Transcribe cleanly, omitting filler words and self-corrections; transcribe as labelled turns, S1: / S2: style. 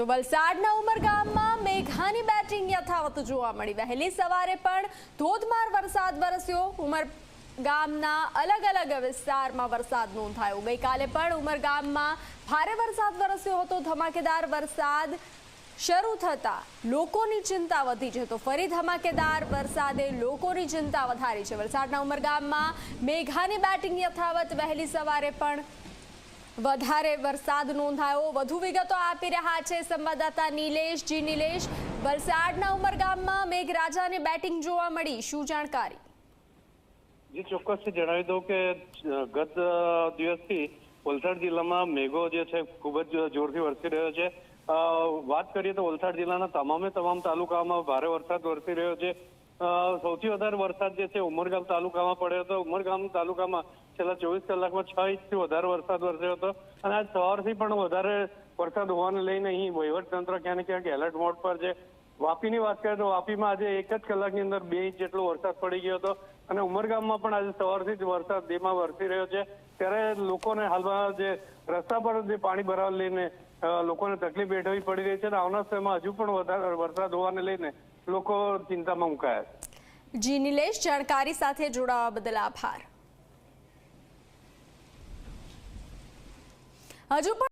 S1: તો વલસાડના ઉમરગામમાં મેઘાની બેટિંગ યથાવત જોવા મળી। વહેલી સવારે પણ ધોધમાર વરસાદ વરસ્યો। ઉમરગામના અલગ અલગ વિસ્તારમાં વરસાદ નોંધાયો। ગઈકાલે પણ ઉમરગામમાં ભારે વરસાદ વરસ્યો હતો। ધમાકેદાર વરસાદ શરૂ થતા લોકોની ચિંતા વધી છે, તો ફરી ધમાકેદાર વરસાદે લોકોની ચિંતા વધારી છે। વલસાડના ઉમરગામમાં મેઘાની બેટિંગ યથાવત। વહેલી સવારે પણ વધારે વરસાદ નોંધાયો। વધુ વિગતો આપી રહ્યા છે સંવાદદાતા નિલેશ। નિલેશ, વલસાડના ઉમરગામમાં મેઘરાજાની બેટિંગ જોવા મળી, શું જાણકારી?
S2: જી ચોક્કસથી જણાવી દઉં કે ગત દિવસથી વલસાડ જિલ્લામાં મેઘો જે છે ખૂબ જ જોરથી વરસી રહ્યો છે। વાત કરીએ તો વલસાડ જિલ્લાના તમામ તાલુકામાં ભારે વરસાદ વરસી રહ્યો છે। સૌથી વધારે વરસાદ જે છે ઉમરગામ તાલુકામાં પડ્યો હતો। ઉમરગામ તાલુકામાં છેલ્લા 24 કલાકમાં 6 ઇંચથી વધારે વરસાદ વરસ્યો હતો અને આજ સવારથી પણ વધારે વરસાદ હોવાને લઈને અહીં વહીવટતંત્ર ક્યાંક ને ક્યાંક એલર્ટ મોડ પર છે। વાપીની વાત કરીએ તો વાપીમાં આજે 1 જ કલાકની અંદર 2 ઇંચ જેટલો વરસાદ પડી ગયો હતો અને ઉમરગામમાં પણ આજે સવારથી જ વરસાદ ધીમા વરસી રહ્યો છે। ત્યારે લોકોને હાલમાં જે રસ્તા પર જે પાણી ભરાવા લઈને લોકોને તકલીફ વેઠવી પડી રહી છે અને આવનાર સમયમાં હજુ પણ વધારે વરસાદ હોવાને લઈને લોકો ચિંતામાં મુકાયા છે।
S1: જી નિલેશ, જાણકારી સાથે જોડાવા બદલ આભાર। હજુ પણ